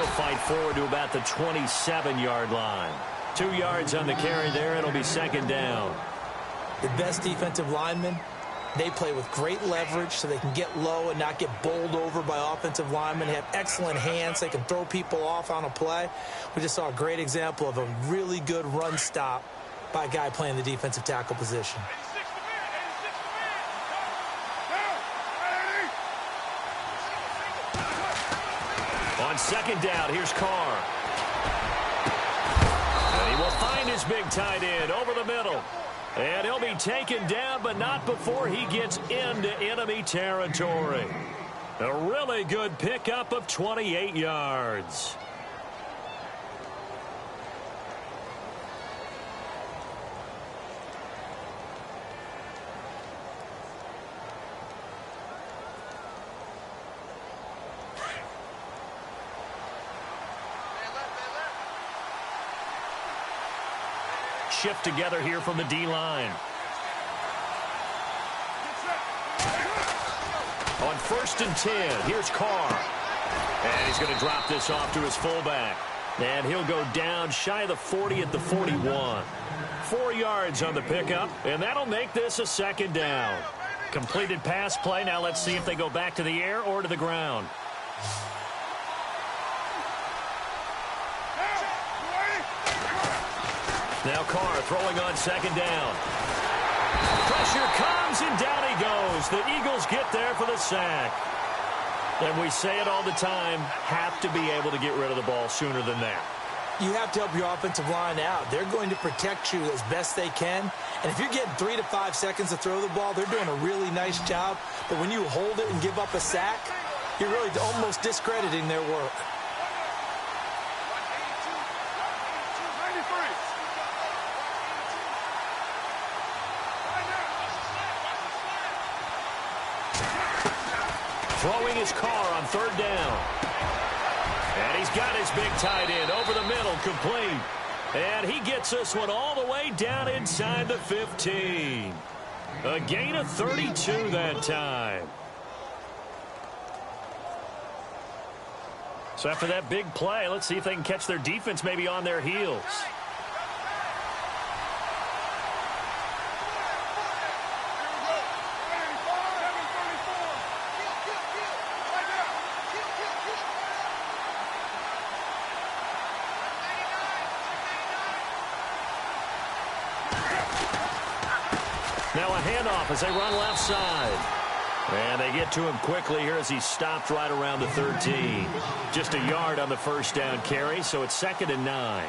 fight forward to about the 27-yard line. 2 yards on the carry there. It'll be second down. The best defensive linemen, they play with great leverage so they can get low and not get bowled over by offensive linemen. They have excellent hands. They can throw people off on a play. We just saw a great example of a really good run stop by a guy playing the defensive tackle position. On second down, here's Carr. And he will find his big tight end over the middle. And he'll be taken down, but not before he gets into enemy territory. A really good pickup of 28 yards. Shift together here from the D-line. On 1st and 10, here's Carr. And he's going to drop this off to his fullback. And he'll go down shy of the 40 at the 41. 4 yards on the pickup, and that'll make this a second down. Completed pass play. Now let's see if they go back to the air or to the ground. Now Carr throwing on second down. Pressure comes, and down he goes. The Eagles get there for the sack. And we say it all the time, have to be able to get rid of the ball sooner than that. You have to help your offensive line out. They're going to protect you as best they can. And if you're getting 3 to 5 seconds to throw the ball, they're doing a really nice job. But when you hold it and give up a sack, you're really almost discrediting their work. Throwing his Carr on third down. And he's got his big tight end over the middle, complete. And he gets this one all the way down inside the 15. A gain of 32 that time. So after that big play, let's see if they can catch their defense maybe on their heels. Now a handoff as they run left side. And they get to him quickly here as he stopped right around the 13. Just a yard on the first down carry, so it's 2nd and 9.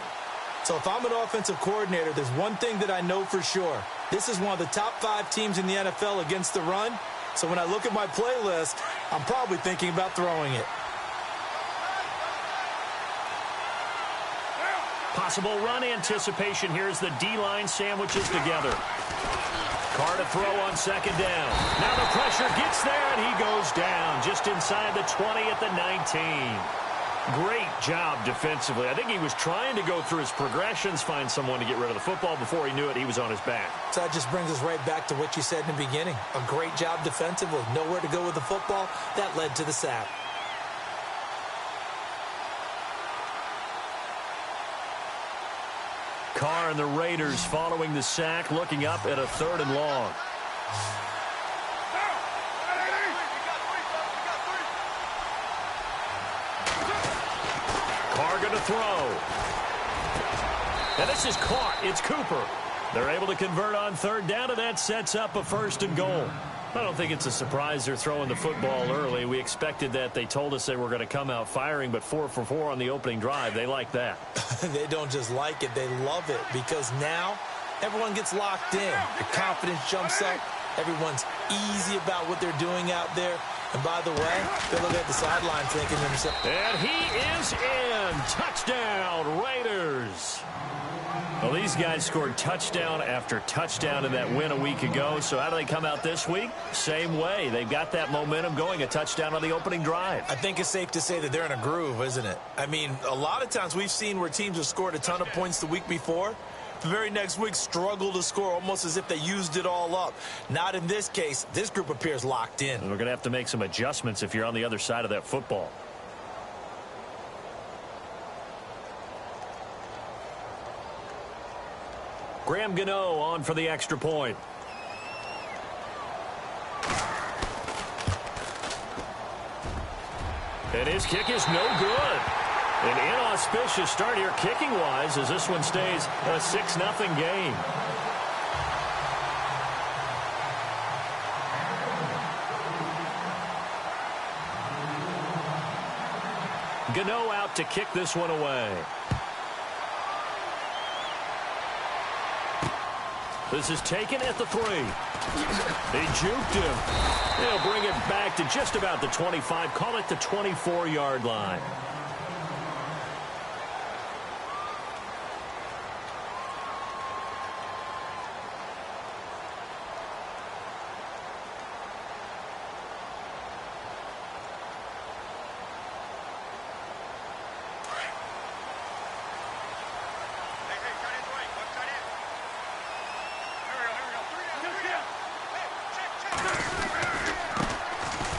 So if I'm an offensive coordinator, there's one thing that I know for sure. This is one of the top 5 teams in the NFL against the run. So when I look at my playlist, I'm probably thinking about throwing it. Possible run anticipation here as the D-line sandwiches together. Carr to throw on second down. Now the pressure gets there, and he goes down just inside the 20 at the 19. Great job defensively. I think he was trying to go through his progressions, find someone to get rid of the football. Before he knew it, he was on his back. So that just brings us right back to what you said in the beginning. A great job defensively. Nowhere to go with the football. That led to the sack. Carr and the Raiders following the sack, looking up at a 3rd and long. Carr going to throw. And this is caught. It's Cooper. They're able to convert on 3rd down, and that sets up a 1st and goal. I don't think it's a surprise they're throwing the football early. We expected that. They told us they were going to come out firing, but 4 for 4 on the opening drive. They like that. They don't just like it. They love it because now everyone gets locked in. The confidence jumps up. Everyone's easy about what they're doing out there. And by the way, they look at the sideline thinking to themselves. And he is in. Touchdown, Raiders. Well, these guys scored touchdown after touchdown in that win a week ago. So how do they come out this week? Same way. They've got that momentum going, a touchdown on the opening drive. I think it's safe to say that they're in a groove, isn't it? I mean, a lot of times we've seen where teams have scored a ton of points the week before. The very next week struggle to score almost as if they used it all up. Not in this case. This group appears locked in. And we're going to have to make some adjustments if you're on the other side of that football. Graham Gano on for the extra point. And his kick is no good. An inauspicious start here kicking-wise as this one stays a 6-0 game. Gano out to kick this one away. This is taken at the 3. He juked him. They'll bring it back to just about the 25. Call it the 24-yard line.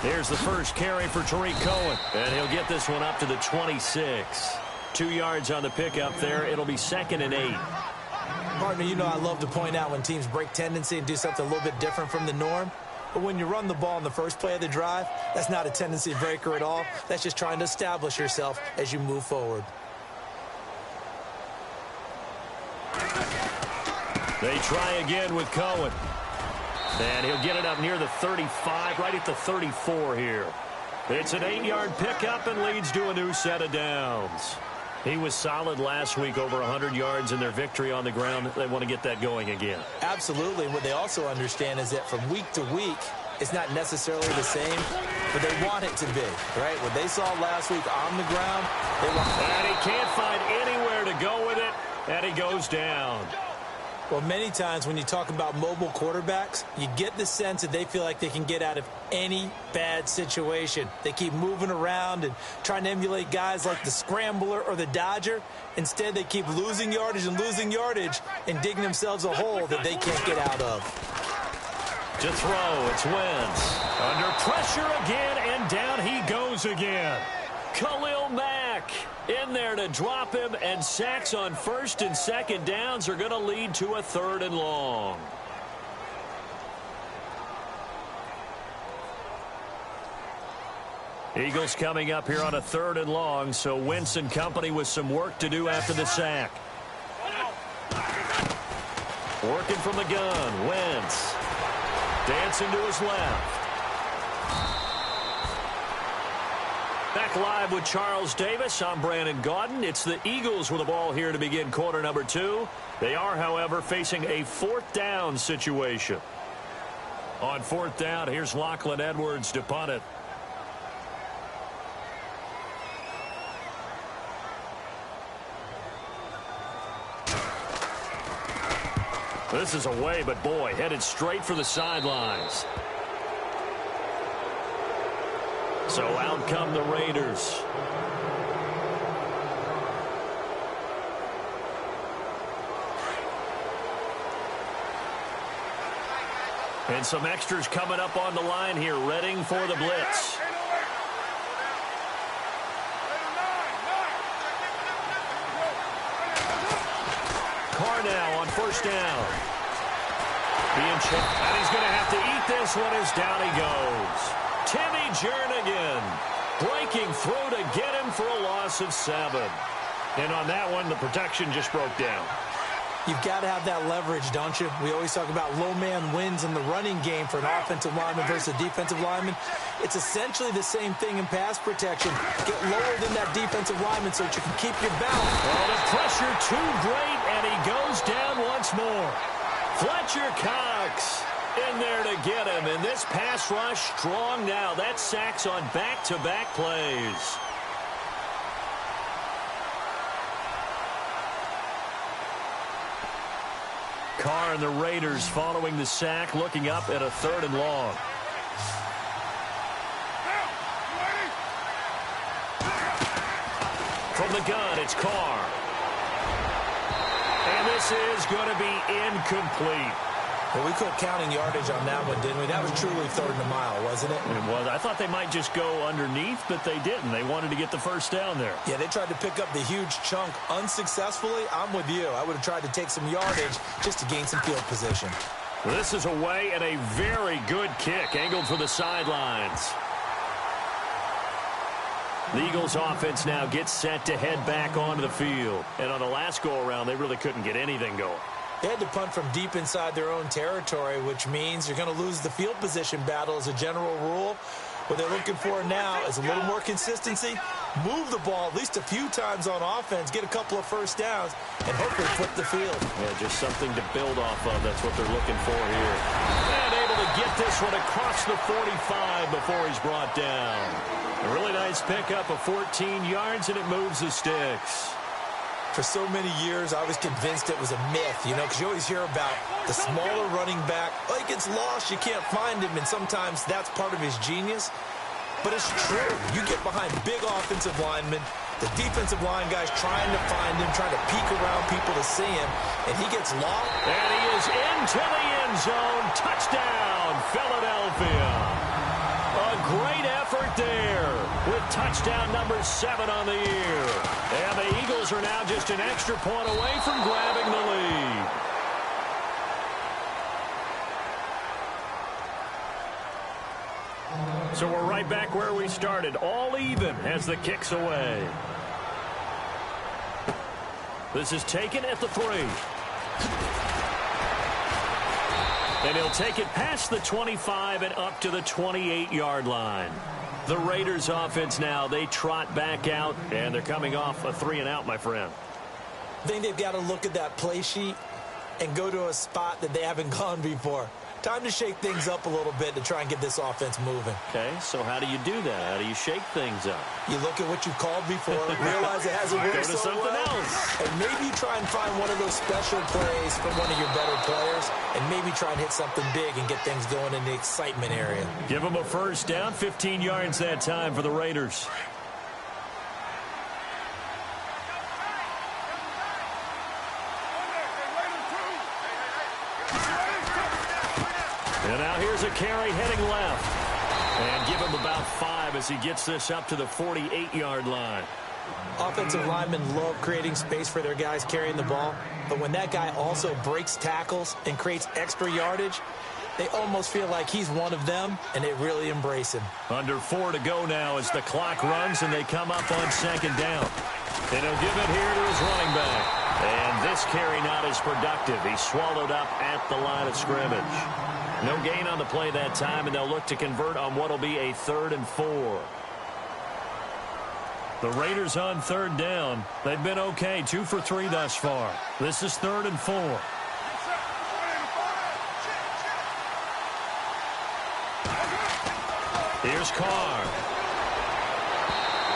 Here's the first carry for Tariq Cohen, and he'll get this one up to the 26. 2 yards on the pickup there. It'll be 2nd and 8. Partner, you know I love to point out when teams break tendency and do something a little bit different from the norm. But when you run the ball in the first play of the drive, that's not a tendency breaker at all. That's just trying to establish yourself as you move forward. They try again with Cohen. And he'll get it up near the 35, right at the 34 here. It's an 8-yard pickup and leads to a new set of downs. He was solid last week, over 100 yards in their victory on the ground. They want to get that going again. Absolutely. What they also understand is that from week to week, it's not necessarily the same, but they want it to be, right? What they saw last week on the ground, they want it. And he can't find anywhere to go with it, and he goes down. Well, many times when you talk about mobile quarterbacks, you get the sense that they feel like they can get out of any bad situation. They keep moving around and trying to emulate guys like the Scrambler or the Dodger. Instead, they keep losing yardage and digging themselves a hole that they can't get out of. To throw, it's Wentz. Under pressure again, and down he goes again. Khalil Mack in there to drop him, and sacks on 1st and 2nd downs are going to lead to a 3rd and long. Eagles coming up here on a 3rd and long, so Wentz and company with some work to do after the sack. Working from the gun, Wentz. Dancing to his left. Back live with Charles Davis. I'm Brandon Gaudin. It's the Eagles with the ball here to begin quarter number 2. They are, however, facing a 4th down situation. On 4th down, here's Lachlan Edwards to punt it. This is away, but boy, headed straight for the sidelines. So out come the Raiders. And some extras coming up on the line here, readying for the blitz. Carr now on 1st down. Being chipped, and he's going to have to eat this one as down he goes. Timmy Jernigan breaking through to get him for a loss of 7. And on that one, the protection just broke down. You've got to have that leverage, don't you? We always talk about low man wins in the running game for an offensive lineman versus a defensive lineman. It's essentially the same thing in pass protection. Get lower than that defensive lineman so that you can keep your balance. Well, the pressure too great, and he goes down once more. Fletcher Cox in there to get him, and this pass rush strong now. That's sacks on back-to-back plays. Carr and the Raiders following the sack, looking up at a 3rd and long. From the gun, it's Carr. And this is going to be incomplete. Well, we quit counting yardage on that one, didn't we? That was truly third and a mile, wasn't it? It was. I thought they might just go underneath, but they didn't. They wanted to get the first down there. Yeah, they tried to pick up the huge chunk unsuccessfully. I'm with you. I would have tried to take some yardage just to gain some field position. This is away and a very good kick, angled for the sidelines. The Eagles offense now gets set to head back onto the field. And on the last go-around, they really couldn't get anything going. They had to punt from deep inside their own territory, which means you're going to lose the field position battle as a general rule. What they're looking for now is a little more consistency, move the ball at least a few times on offense, get a couple of first downs, and hopefully flip the field. Yeah, just something to build off of. That's what they're looking for here. And able to get this one across the 45 before he's brought down. A really nice pickup of 14 yards, and it moves the sticks. For so many years, I was convinced it was a myth, because you always hear about the smaller running back. Oh, he gets lost, you can't find him, and sometimes that's part of his genius. But it's true. You get behind big offensive linemen, the defensive line guy's trying to find him, trying to peek around people to see him, and he gets lost. And he is into the end zone. Touchdown, Philadelphia. A great effort there with touchdown number 7 on the year. And the Eagles are now just an extra point away from grabbing the lead. So we're right back where we started, all even as the kick's away. This is taken at the 3. And he'll take it past the 25 and up to the 28-yard line. The Raiders offense now, they trot back out, and they're coming off a 3-and-out, my friend. I think they've got to look at that play sheet and go to a spot that they haven't gone before. Time to shake things up a little bit to try and get this offense moving. Okay, so how do you do that? How do you shake things up? You look at what you've called before, realize it hasn't worked so something well, else. and maybe try and find one of those special plays from one of your better players, and maybe try and hit something big and get things going in the excitement area. Give them a first down, 15 yards that time for the Raiders. And now here's a carry heading left. And give him about 5 as he gets this up to the 48-yard line. Offensive linemen love creating space for their guys carrying the ball, but when that guy also breaks tackles and creates extra yardage, they almost feel like he's one of them, and they really embrace him. Under 4 to go now as the clock runs, and they come up on second down. And he'll give it here to his running back. And this carry not as productive. He's swallowed up at the line of scrimmage. No gain on the play that time, and they'll look to convert on what will be a 3rd and 4. The Raiders on 3rd down. They've been okay, 2 for 3 thus far. This is 3rd and 4. Here's Carr.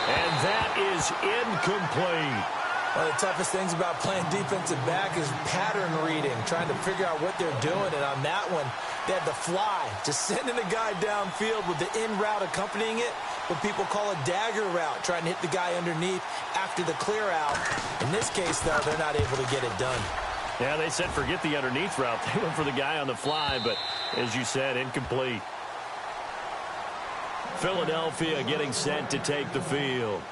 And that is incomplete. One of the toughest things about playing defensive back is pattern reading, trying to figure out what they're doing. And on that one, they had the fly, just sending a guy downfield with the in route accompanying it, what people call a dagger route, trying to hit the guy underneath after the clear out. In this case, though, they're not able to get it done. Yeah, they said forget the underneath route. They went for the guy on the fly, but as you said, incomplete. Philadelphia getting set to take the field.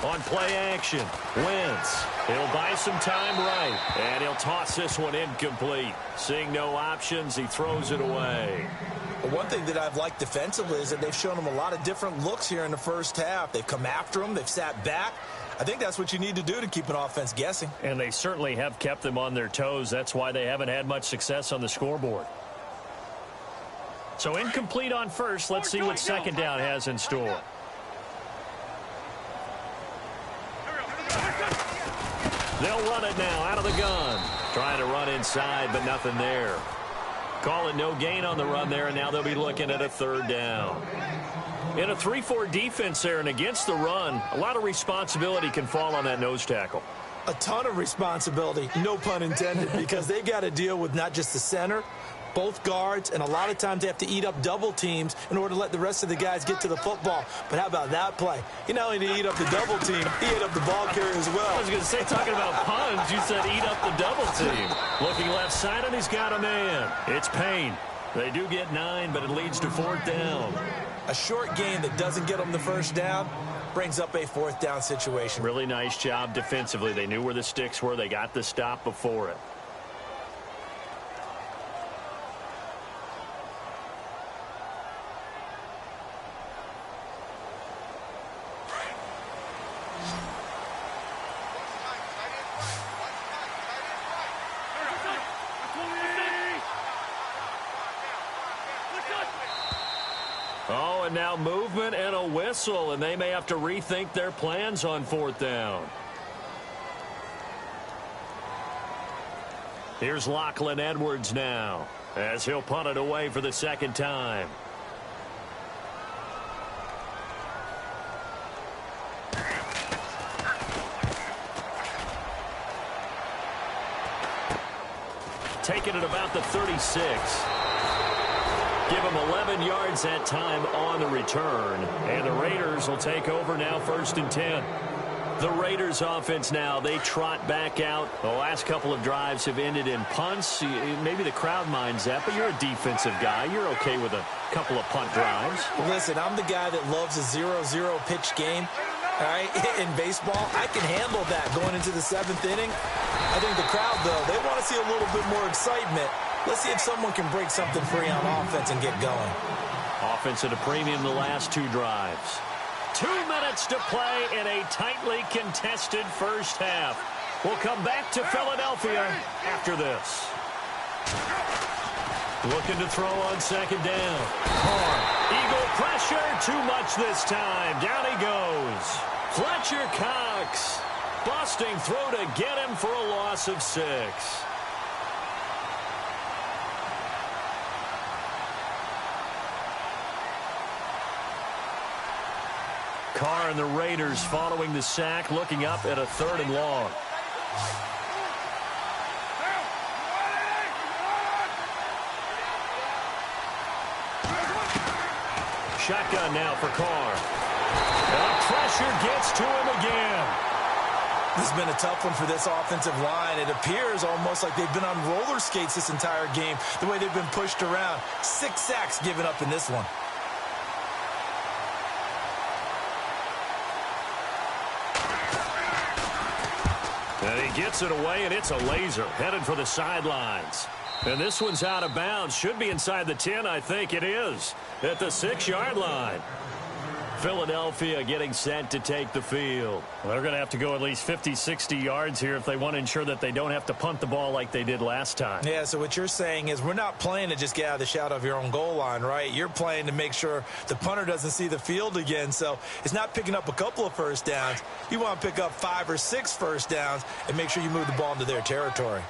On play action, Wentz. He'll buy some time right, and he'll toss this one incomplete. Seeing no options, he throws it away. Well, one thing that I've liked defensively is that they've shown him a lot of different looks here in the first half. They've come after him. They've sat back. I think that's what you need to do to keep an offense guessing. And they certainly have kept them on their toes. That's why they haven't had much success on the scoreboard. So incomplete on first. Let's see what second down has in store. They'll run it now out of the gun. Trying to run inside, but nothing there. Call it no gain on the run there, and now they'll be looking at a 3rd down. In a 3-4 defense there and against the run, a lot of responsibility can fall on that nose tackle. A ton of responsibility, no pun intended, because they got to deal with not just the center, both guards, and a lot of times they have to eat up double teams in order to let the rest of the guys get to the football. But how about that play? He not only did he eat up the double team, he ate up the ball carrier as well. I was going to say, talking about puns, you said eat up the double team. Looking left side, and he's got a man. It's Payne. They do get 9, but it leads to 4th down. A short game that doesn't get them the first down brings up a 4th down situation. Really nice job defensively. They knew where the sticks were. They got the stop before it. Oh, and now movement and a whistle, and they may have to rethink their plans on 4th down. Here's Lachlan Edwards now, as he'll punt it away for the 2nd time. Taking it about the 36. Give him 11 yards that time on the return. And the Raiders will take over now, 1st and 10. The Raiders offense now, they trot back out. The last couple of drives have ended in punts. Maybe the crowd minds that, but you're a defensive guy. You're okay with a couple of punt drives. Listen, I'm the guy that loves a 0-0 pitch game. All right, in baseball, I can handle that going into the 7th inning. I think the crowd, though, they want to see a little bit more excitement. Let's see if someone can break something free on offense and get going. Offense at a premium the last 2 drives. 2 minutes to play in a tightly contested first half. We'll come back to Philadelphia after this. Looking to throw on 2nd down. Eagle pressure, too much this time. Down he goes. Fletcher Cox. Busting through to get him for a loss of 6. Carr and the Raiders following the sack, looking up at a 3rd and long. Shotgun now for Carr. And pressure gets to him again. This has been a tough one for this offensive line. It appears almost like they've been on roller skates this entire game, the way they've been pushed around. 6 sacks given up in this one. And he gets it away, and it's a laser headed for the sidelines. And this one's out of bounds. Should be inside the 10, I think it is, at the 6-yard line. Philadelphia getting set to take the field. Well, they're going to have to go at least 50, 60 yards here if they want to ensure that they don't have to punt the ball like they did last time. Yeah, so what you're saying is we're not playing to just get out of the shadow of your own goal line, right? You're playing to make sure the punter doesn't see the field again. So it's not picking up a couple of first downs. You want to pick up 5 or 6 first downs and make sure you move the ball into their territory.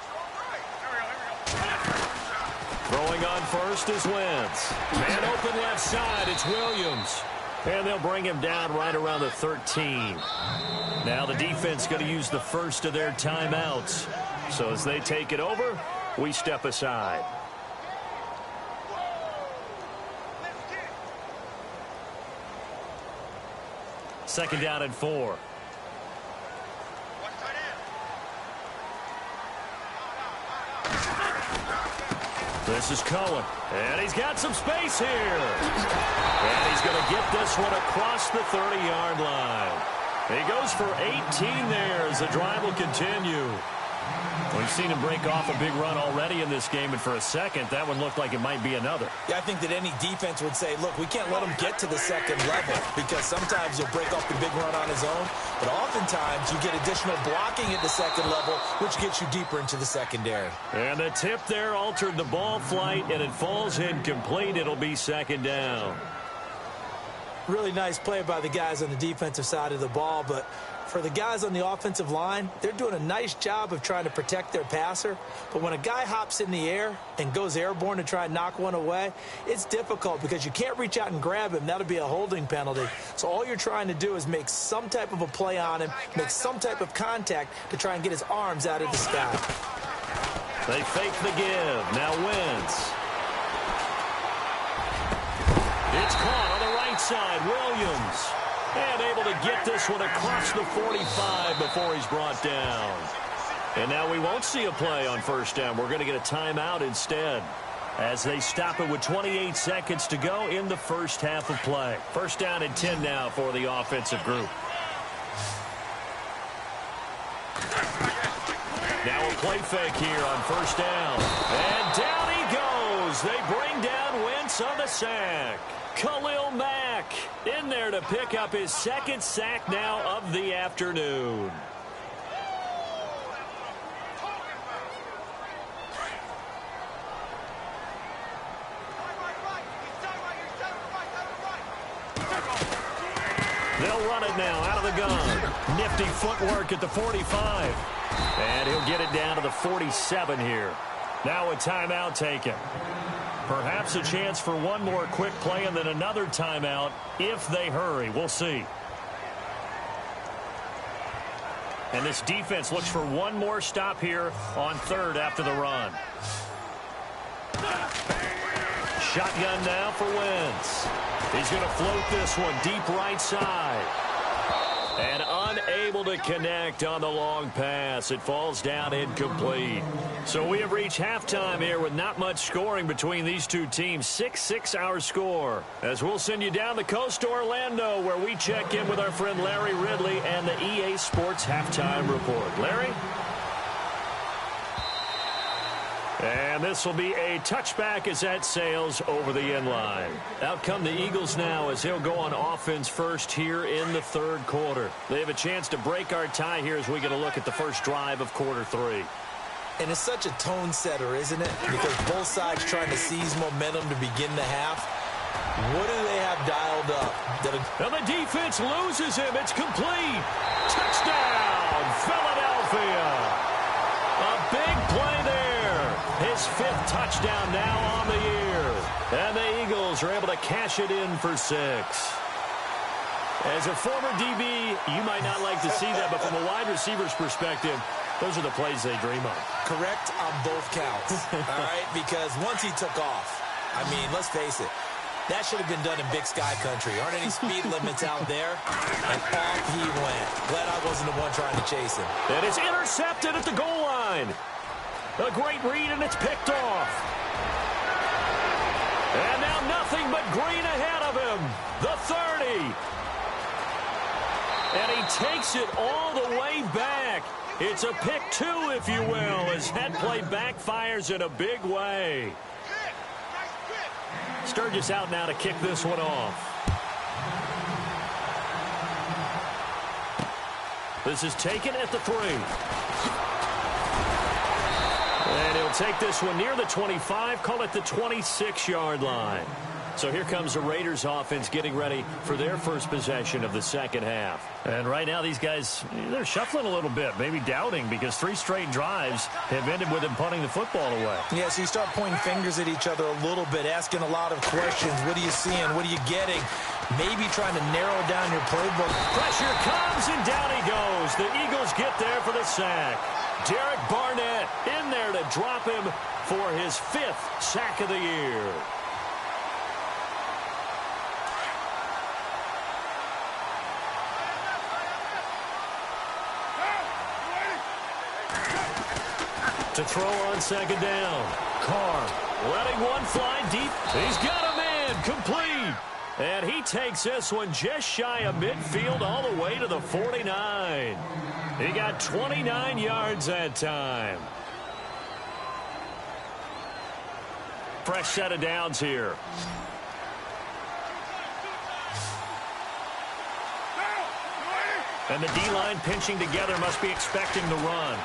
Throwing on first is Wentz. Man open left side, it's Williams. And they'll bring him down right around the 13. Now the defense going to use the first of their timeouts. So as they take it over, we step aside. Second down and 4. This is Cohen, and he's got some space here. And he's going to get this one across the 30-yard line. He goes for 18 there as the drive will continue. We've seen him break off a big run already in this game, and for a second, that one looked like it might be another. Yeah, I think that any defense would say, look, we can't let him get to the second level because sometimes he'll break off the big run on his own, but oftentimes you get additional blocking at the second level, which gets you deeper into the secondary. And the tip there altered the ball flight, and it falls incomplete. It'll be second down. Really nice play by the guys on the defensive side of the ball, but for the guys on the offensive line, they're doing a nice job of trying to protect their passer. But when a guy hops in the air and goes airborne to try and knock one away, it's difficult because you can't reach out and grab him. That'll be a holding penalty. So all you're trying to do is make some type of a play on him, make some type of contact to try and get his arms out of the sky. They fake the give. Now Wentz. It's caught on the right side. Williams. And able to get this one across the 45 before he's brought down. And now we won't see a play on first down. We're going to get a timeout instead, as they stop it with 28 seconds to go in the first half of play. First down and 10 now for the offensive group. Now a play fake here on first down. And down he goes. They bring down Wentz on the sack. Khalil Mack in there to pick up his second sack now of the afternoon. They'll run it now out of the gun. Nifty footwork at the 45. And he'll get it down to the 47 here. Now a timeout taken. Perhaps a chance for one more quick play and then another timeout if they hurry. We'll see. And this defense looks for one more stop here on third after the run. Shotgun now for Wentz. He's going to float this one deep right side. And unable to connect on the long pass. It falls down incomplete. So we have reached halftime here with not much scoring between these two teams. 6-6 our score. As we'll send you down the coast to Orlando, where we check in with our friend Larry Ridley and the EA Sports Halftime Report. Larry? And this will be a touchback as that sails over the end line. Out come the Eagles now as they'll go on offense first here in the third quarter. They have a chance to break our tie here as we get a look at the first drive of quarter three. And it's such a tone setter, isn't it? Because both sides trying to seize momentum to begin the half. What do they have dialed up? And the defense loses him. It's complete. Touchdown, Philadelphia. A big play there. His fifth touchdown now on the year. And the Eagles are able to cash it in for 6. As a former DB, you might not like to see that, but from a wide receiver's perspective, those are the plays they dream of. Correct on both counts, all right? Because once he took off, I mean, let's face it, that should have been done in Big Sky Country. Aren't any speed limits out there? And off he went. Glad I wasn't the one trying to chase him. And it's intercepted at the goal line. A great read, and it's picked off. And now nothing but green ahead of him. The 30. And he takes it all the way back. It's a pick 2, if you will, as that play backfires in a big way. Sturgis out now to kick this one off. This is taken at the 3. And he'll take this one near the 25, call it the 26-yard line. So here comes the Raiders offense getting ready for their first possession of the second half. And right now these guys, they're shuffling a little bit, maybe doubting, because 3 straight drives have ended with them punting the football away. Yeah, so you start pointing fingers at each other a little bit, asking a lot of questions. What are you seeing? What are you getting? Maybe trying to narrow down your playbook. Pressure comes, and down he goes. The Eagles get there for the sack. Derek Barnett in there to drop him for his 5th sack of the year. To throw on second down. Carr letting one fly deep. He's got him in. Complete. And he takes this one just shy of midfield all the way to the 49. He got 29 yards that time. Fresh set of downs here. And the D-line pinching together, must be expecting the run.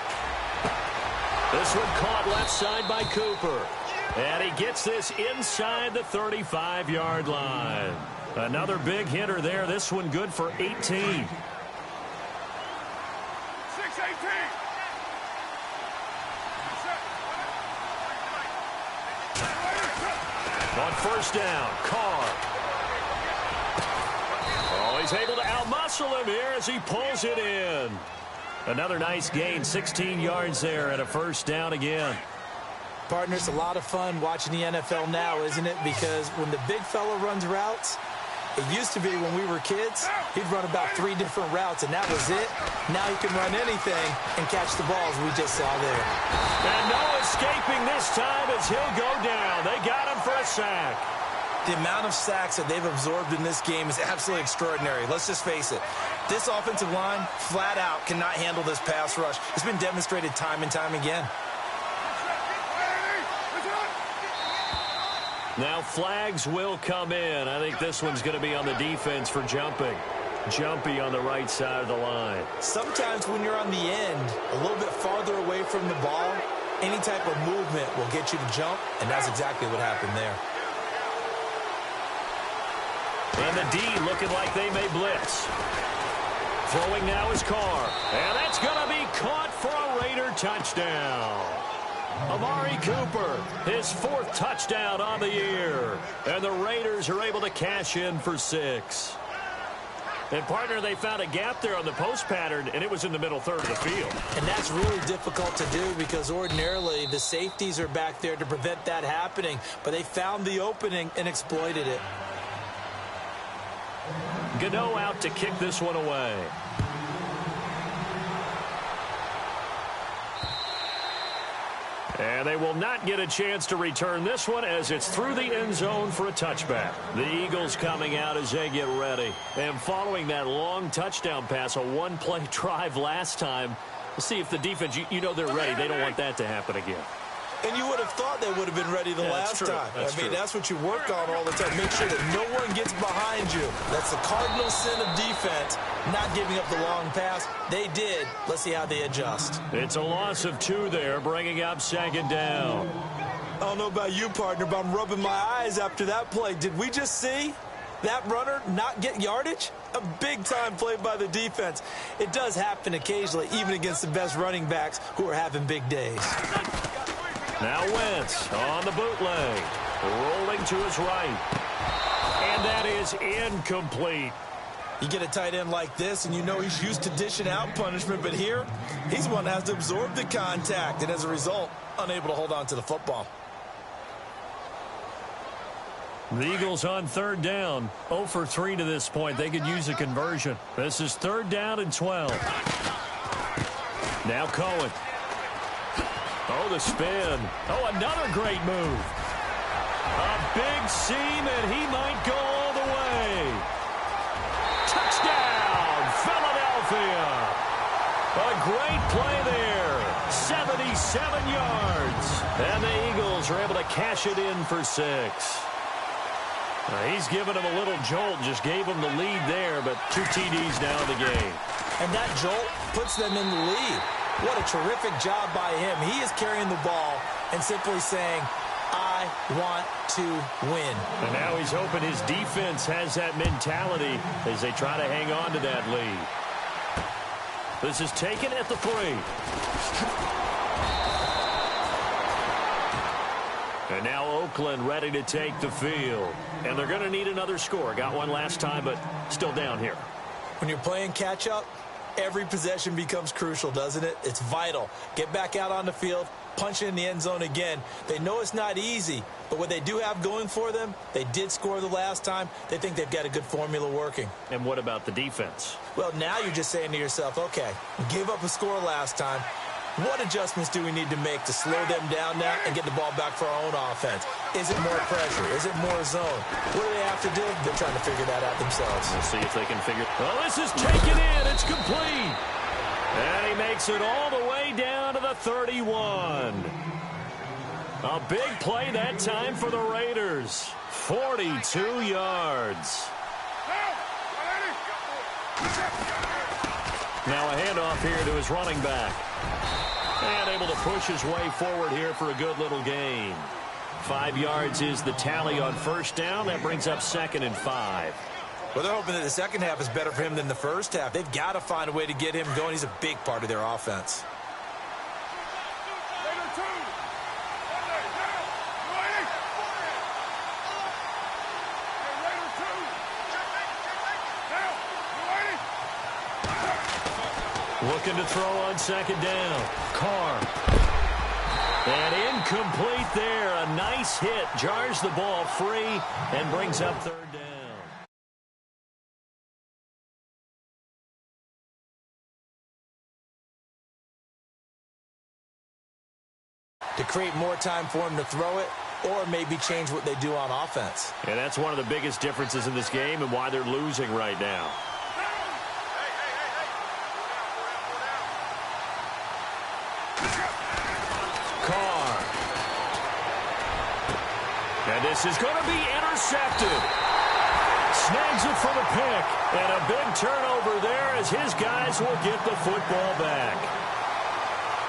This one caught left side by Cooper. And he gets this inside the 35-yard line. Another big hitter there. This one good for 18. 6-18. On first down, Carr. Oh, he's able to outmuscle him here as he pulls it in. Another nice gain, 16 yards there and a first down again. Partner, it's a lot of fun watching the NFL now, isn't it? Because when the big fella runs routes, it used to be when we were kids, he'd run about 3 different routes, and that was it. Now he can run anything and catch the balls we just saw there. And no escaping this time as he'll go down. They got him for a sack. The amount of sacks that they've absorbed in this game is absolutely extraordinary. Let's just face it. This offensive line, flat out, cannot handle this pass rush. It's been demonstrated time and time again. Now flags will come in. I think this one's going to be on the defense for jumping. Jumpy on the right side of the line. Sometimes when you're on the end, a little bit farther away from the ball, any type of movement will get you to jump, and that's exactly what happened there. And the D looking like they may blitz. Throwing now is Carr. And that's going to be caught for a Raider touchdown. Amari Cooper, his 4th touchdown on the year. And the Raiders are able to cash in for 6. And, partner, they found a gap there on the post pattern, and it was in the middle third of the field. And that's really difficult to do because ordinarily the safeties are back there to prevent that happening. But they found the opening and exploited it. Gano out to kick this one away. And they will not get a chance to return this one as it's through the end zone for a touchback. The Eagles coming out as they get ready. And following that long touchdown pass, a one-play drive last time, we'll see if the defense, you know they're ready. They don't want that to happen again. And you would have thought they would have been ready the last time. That's what you work on all the time. Make sure that no one gets behind you. That's the cardinal sin of defense, not giving up the long pass. They did. Let's see how they adjust. It's a loss of 2 there, bringing up 2nd down. I don't know about you, partner, but I'm rubbing my eyes after that play. Did we just see that runner not get yardage? A big-time play by the defense. It does happen occasionally, even against the best running backs who are having big days. Now Wentz on the bootleg, rolling to his right. And that is incomplete. You get a tight end like this, and you know he's used to dishing out punishment, but here, he's one that has to absorb the contact, and as a result, unable to hold on to the football. The Eagles on 3rd down, 0 for 3 to this point. They could use a conversion. This is 3rd down and 12. Now Cohen. Oh, the spin. Oh, another great move. A big seam, and he might go all the way. Touchdown, Philadelphia. A great play there. 77 yards. And the Eagles are able to cash it in for 6. He's given him a little jolt, just gave him the lead there, but 2 TDs now in the game. And that jolt puts them in the lead. What a terrific job by him. He is carrying the ball and simply saying, I want to win. And now he's hoping his defense has that mentality as they try to hang on to that lead. This is taken at the 3. And now Oakland ready to take the field. And they're going to need another score. Got one last time, but still down here. When you're playing catch-up, every possession becomes crucial, doesn't it? It's vital. Get back out on the field, punch it in the end zone again. They know it's not easy, but what they do have going for them, they did score the last time. They think they've got a good formula working. And what about the defense? Well, now you're just saying to yourself, okay, we gave up a score last time. What adjustments do we need to make to slow them down now and get the ball back for our own offense? Is it more pressure? Is it more zone? What do they have to do? They're trying to figure that out themselves. We'll see if they can figure. Well, this is taken in. It's complete. And he makes it all the way down to the 31. A big play that time for the Raiders. 42 yards. Now a handoff here to his running back. And able to push his way forward here for a good little gain. 5 yards is the tally on first down. That brings up 2nd and 5. Well, they're hoping that the second half is better for him than the first half. They've got to find a way to get him going. He's a big part of their offense. Looking to throw on 2nd down. Carr. And incomplete there. A nice hit. Jars the ball free and brings up 3rd down. To create more time for him to throw it, or maybe change what they do on offense. And that's one of the biggest differences in this game and why they're losing right now. Carr. And this is going to be intercepted. Snags it for the pick. And a big turnover there as his guys will get the football back.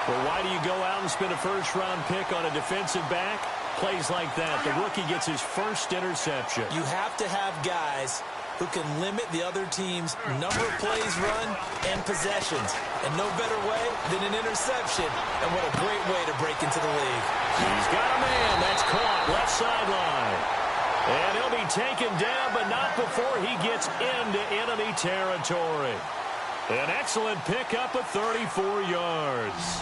Well, why do you go out and spend a first-round pick on a defensive back? Plays like that. The rookie gets his first interception. You have to have guys who can limit the other team's number of plays run and possessions. And no better way than an interception. And what a great way to break into the league. He's got a man. That's caught left sideline. And he'll be taken down, but not before he gets into enemy territory. An excellent pickup of 34 yards.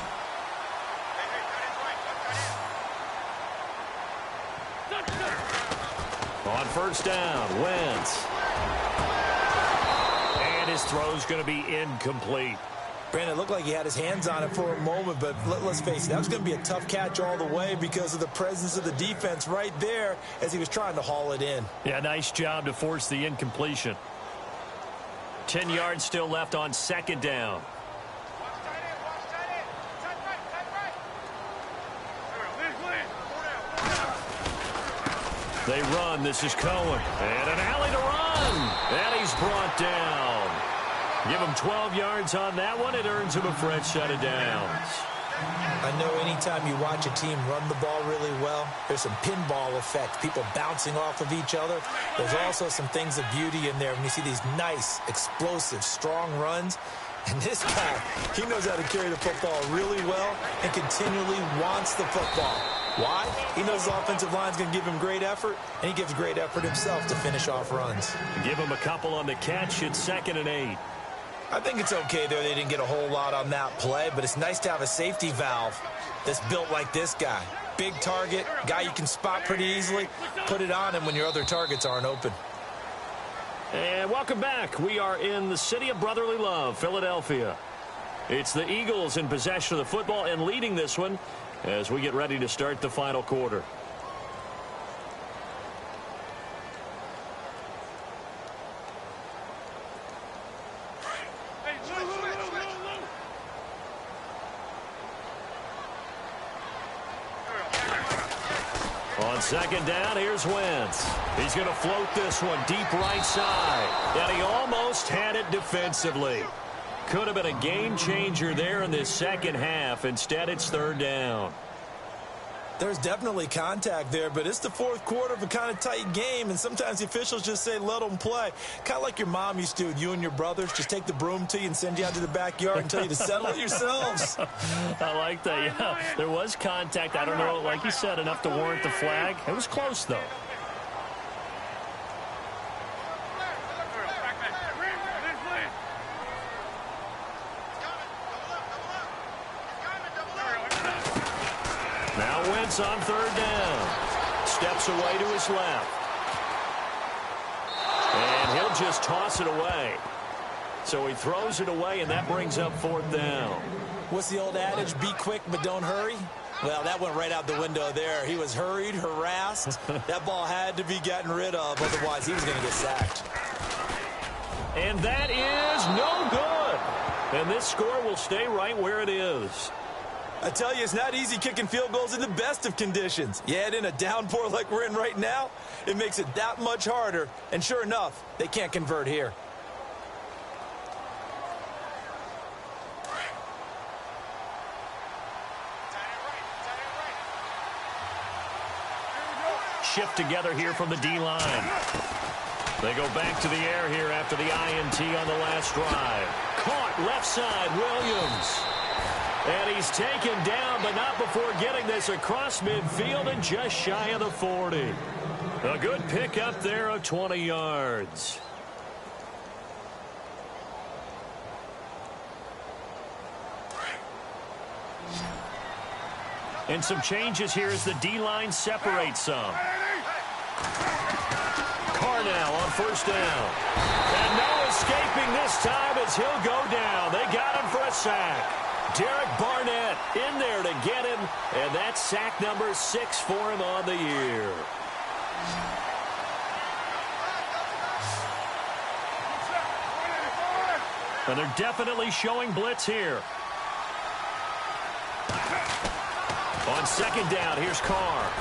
On first down, Wentz. And his throw's going to be incomplete. Brandon, it looked like he had his hands on it for a moment, but let's face it, that was going to be a tough catch all the way because of the presence of the defense right there as he was trying to haul it in. Yeah, nice job to force the incompletion. 10 yards still left on 2nd down. They run. This is Cohen. And an alley to run. And he's brought down. Give him 12 yards on that one. It earns him a fresh set of downs. I know anytime you watch a team run the ball really well, there's some pinball effect, people bouncing off of each other. There's also some things of beauty in there when you see these nice, explosive, strong runs. And this guy, he knows how to carry the football really well and continually wants the football. Why? He knows the offensive line's going to give him great effort, and he gives great effort himself to finish off runs. Give him a couple on the catch. It's 2nd and 8. I think it's okay there. They didn't get a whole lot on that play, but it's nice to have a safety valve that's built like this guy. Big target, guy you can spot pretty easily. Put it on him when your other targets aren't open. And welcome back. We are in the city of brotherly love, Philadelphia. It's the Eagles in possession of the football and leading this one as we get ready to start the final quarter. On 2nd down, here's Wentz. He's going to float this one deep right side. And he almost had it defensively. Could have been a game changer there in this second half. Instead, it's 3rd down. There's definitely contact there, but it's the 4th quarter of a kind of tight game, and sometimes the officials just say, let them play. Kind of like your mom used to with you and your brothers. Just take the broom to you and send you out to the backyard and tell you to settle it yourselves. I like that, yeah. There was contact. I don't know, like you said, enough to warrant the flag. It was close, though. Now Wentz on 3rd down. Steps away to his left. And he'll just toss it away. So he throws it away, and that brings up 4th down. What's the old adage? Be quick, but don't hurry. Well, that went right out the window there. He was hurried, harassed. That ball had to be gotten rid of, otherwise he was going to get sacked. And that is no good. And this score will stay right where it is. I tell you, it's not easy kicking field goals in the best of conditions. Yet in a downpour like we're in right now, it makes it that much harder. And sure enough, they can't convert here. shift together here from the D-line. They go back to the air here after the INT on the last drive. Caught left side, Williams. And he's taken down, but not before getting this across midfield and just shy of the 40. A good pickup there of 20 yards. And some changes here as the D-line separates some. Carr now on first down. And no escaping this time as he'll go down. They got him for a sack. Derek Barnett in there to get him, and that's sack number 6 for him on the year. And they're definitely showing blitz here. On second down, here's Carr.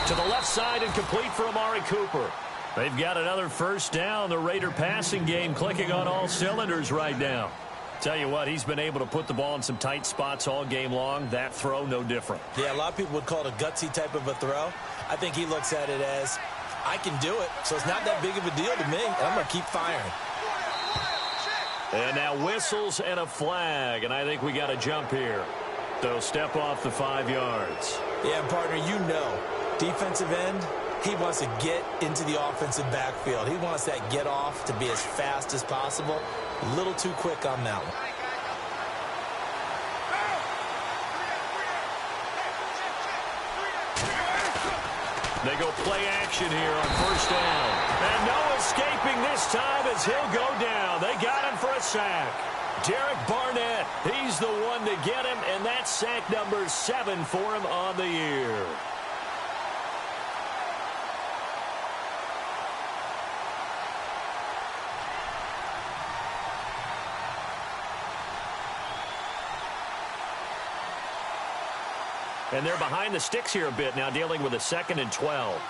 To the left side and complete for Amari Cooper. They've got another first down. The Raider passing game clicking on all cylinders right now. Tell you what, he's been able to put the ball in some tight spots all game long. That throw, no different. Yeah, a lot of people would call it a gutsy type of a throw. I think he looks at it as, I can do it, so it's not that big of a deal to me, and I'm going to keep firing. And now whistles and a flag, and I think we got a jump here. They'll step off the 5 yards. Yeah, partner, you know, defensive end, he wants to get into the offensive backfield. He wants that get off to be as fast as possible. A little too quick on that one. They go play action here on first down. And no escaping this time as he'll go down. They got him for a sack. Derek Barnett, he's the one to get him, and that's sack number 7 for him on the year. And they're behind the sticks here a bit now, dealing with a 2nd and 12.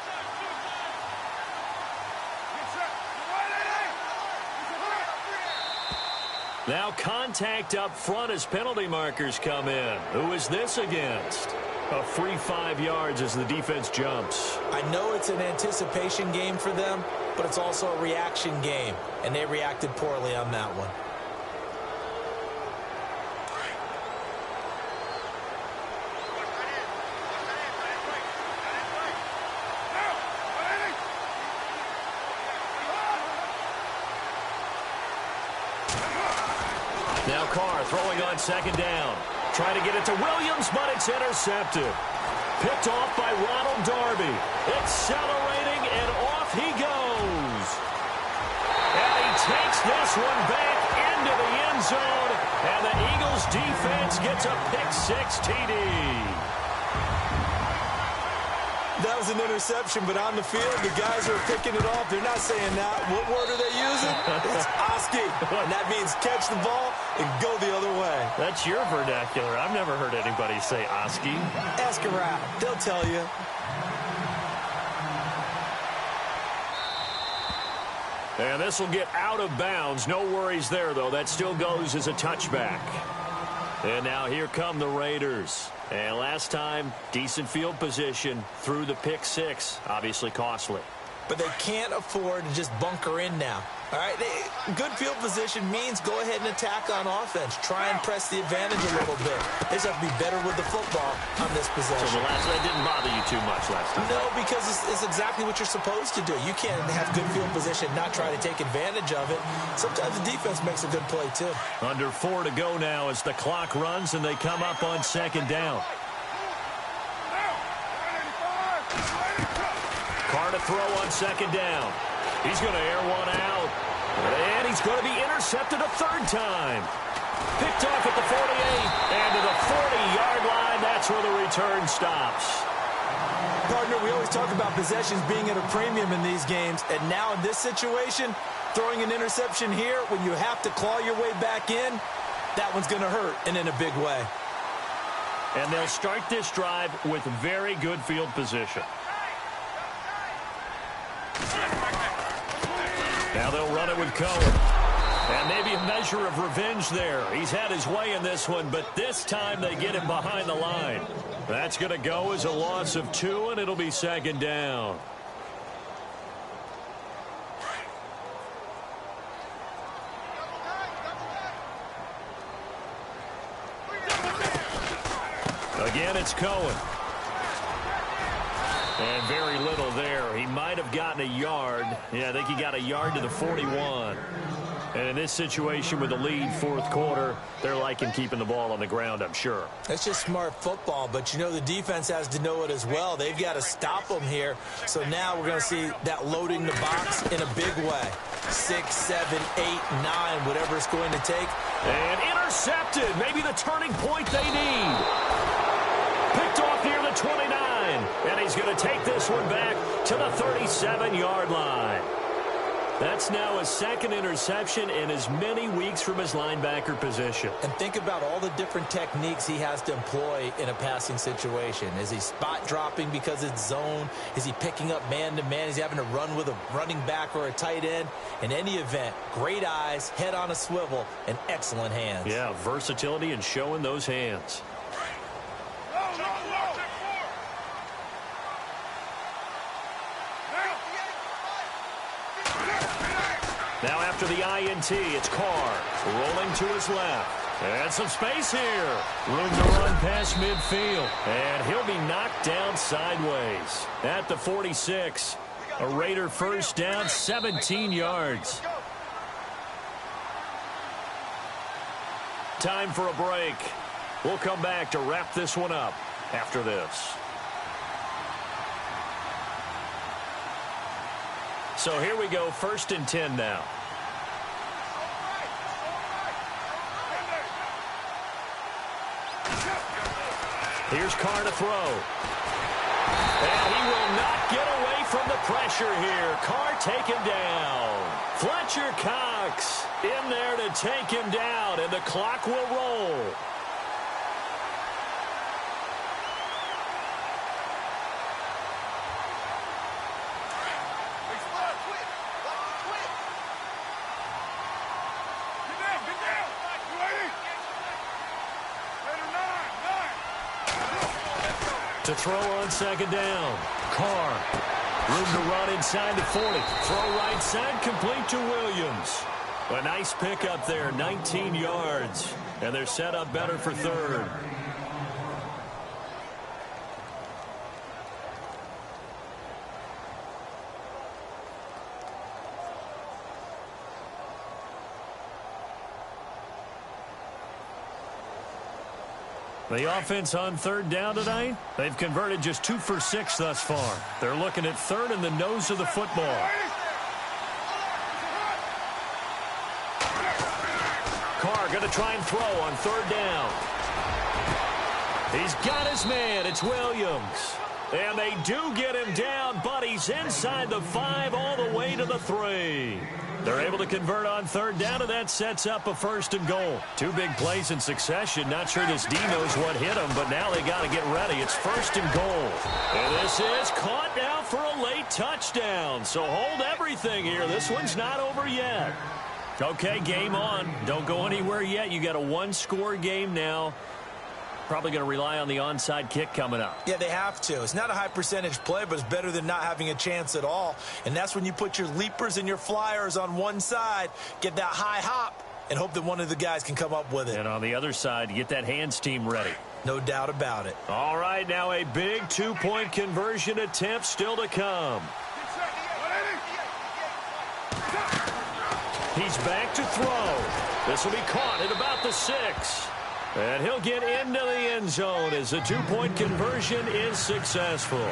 Now contact up front as penalty markers come in. Who is this against? A free 5 yards as the defense jumps. I know it's an anticipation game for them, but it's also a reaction game, and they reacted poorly on that one. Now Carr throwing on second down. Trying to get it to Williams, but it's intercepted. Picked off by Ronald Darby. Accelerating, and off he goes. And he takes this one back into the end zone. And the Eagles defense gets a pick-6 TD. That was an interception, but on the field, the guys are picking it off. They're not saying that. What word are they using? It's Oski. And that means catch the ball and go the other way. That's your vernacular. I've never heard anybody say Oski. Ask around. They'll tell you. And this will get out of bounds. No worries there, though. That still goes as a touchback. And now here come the Raiders. And last time, decent field position through the pick-6. Obviously costly. But they can't afford to just bunker in now. All right, good field position means go ahead and attack on offense. Try and press the advantage a little bit. They just have to be better with the football on this possession. So that didn't bother you too much last time? No, because it's exactly what you're supposed to do. You can't have good field position, not try to take advantage of it. Sometimes the defense makes a good play, too. Under 4 to go now as the clock runs and they come up on second down. Carr to throw on second down. He's going to air one out. And he's going to be intercepted a third time. Picked off at the 48. And to the 40-yard line, that's where the return stops. Partner, we always talk about possessions being at a premium in these games. And now in this situation, throwing an interception here when you have to claw your way back in, that one's going to hurt, and in a big way. And they'll start this drive with very good field position. Now they'll run it with Cohen. And maybe a measure of revenge there. He's had his way in this one, but this time they get him behind the line. That's going to go as a loss of 2, and it'll be second down. Again, it's Cohen. And very little there. He might have gotten a yard. Yeah, I think he got a yard to the 41. And in this situation with the lead, fourth quarter, they're liking keeping the ball on the ground, I'm sure. That's just smart football, but you know the defense has to know it as well. They've got to stop them here. So now we're going to see that loading the box in a big way. 6, 7, 8, 9, whatever it's going to take. And intercepted. Maybe the turning point they need. Picked off near the 29. And he's going to take this one back to the 37-yard line. That's now his second interception in as many weeks from his linebacker position. And think about all the different techniques he has to employ in a passing situation. Is he spot dropping because it's zone? Is he picking up man-to-man? Is he having to run with a running back or a tight end? In any event, great eyes, head on a swivel, and excellent hands. Yeah, versatility and showing those hands. Now after the INT, it's Carr rolling to his left. And some space here. Room to run past midfield. And he'll be knocked down sideways at the 46. A Raider first down, 17 yards. Time for a break. We'll come back to wrap this one up after this. So here we go, 1st and 10 now. Here's Carr to throw. And he will not get away from the pressure here. Carr taken down. Fletcher Cox in there to take him down, and the clock will roll. To throw on 2nd down. Carr. Room to run inside the 40. Throw right side, complete to Williams. A nice pickup there, 19 yards. And they're set up better for 3rd. The offense on 3rd down tonight, they've converted just 2 for 6 thus far. They're looking at 3rd and the nose of the football. Carr going to try and throw on 3rd down. He's got his man. It's Williams. And they do get him down, but he's inside the 5 all the way to the 3. They're able to convert on 3rd down, and that sets up a 1st and goal. 2 big plays in succession. Not sure this D knows what hit him, but now they got to get ready. It's 1st and goal. And this is caught now for a late touchdown. So hold everything here. This one's not over yet. Okay, game on. Don't go anywhere yet. You got a 1-score game now. Probably going to rely on the onside kick coming up. Yeah, they have to. It's not a high percentage play, but it's better than not having a chance at all. And that's when you put your leapers and your flyers on one side, get that high hop, and hope that one of the guys can come up with it. And on the other side, get that hands team ready. No doubt about it. All right, now a big 2-point conversion attempt still to come. He's back to throw. This will be caught at about the 6. And he'll get into the end zone as the 2-point conversion is successful.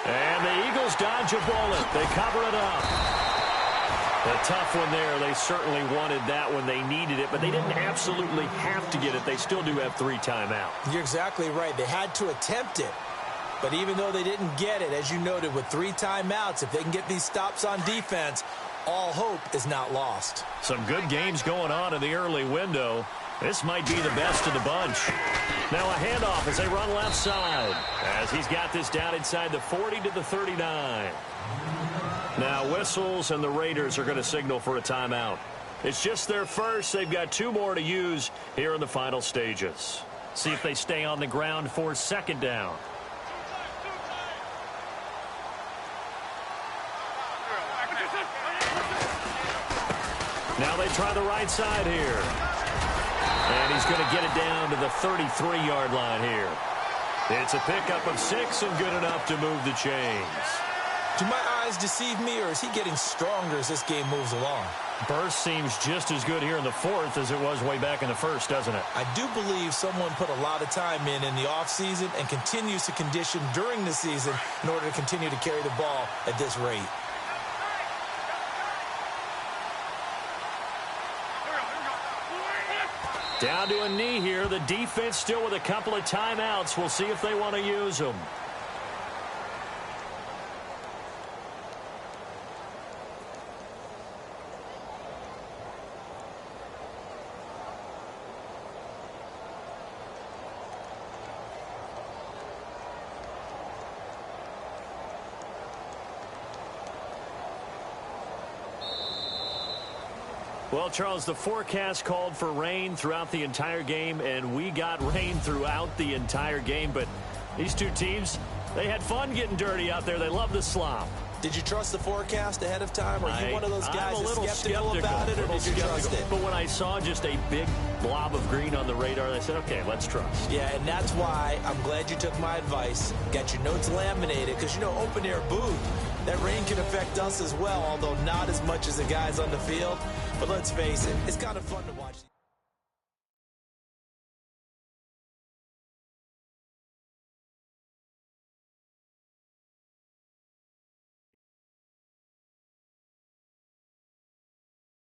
And the Eagles dodge a bullet. They cover it up. A tough one there. They certainly wanted that when they needed it, but they didn't absolutely have to get it. They still do have 3 timeouts. You're exactly right. They had to attempt it. But even though they didn't get it, as you noted, with 3 timeouts, if they can get these stops on defense, all hope is not lost. Some good games going on in the early window. This might be the best of the bunch. Now a handoff as they run left side, as he's got this down inside the 40 to the 39. Now whistles, and the Raiders are going to signal for a timeout. It's just their first. They've got 2 more to use here in the final stages. See if they stay on the ground for second down. Now they try the right side here. And he's going to get it down to the 33-yard line here. It's a pickup of 6 and good enough to move the chains. Do my eyes deceive me, or is he getting stronger as this game moves along? Burst seems just as good here in the 4th as it was way back in the 1st, doesn't it? I do believe someone put a lot of time in the offseason and continues to condition during the season in order to continue to carry the ball at this rate. Down to a knee here. The defense still with a couple of timeouts. We'll see if they want to use them. Well, Charles, the forecast called for rain throughout the entire game, and we got rain throughout the entire game. But these 2 teams, they had fun getting dirty out there. They love the slop. Did you trust the forecast ahead of time? Or are you one of those guys that's skeptical about it, or did you trust it? But when I saw just a big blob of green on the radar, I said, okay, let's trust. Yeah, and that's why I'm glad you took my advice. Got your notes laminated, because, you know, open-air booth, that rain can affect us as well, although not as much as the guys on the field. But let's face it, it's kind of fun to watch.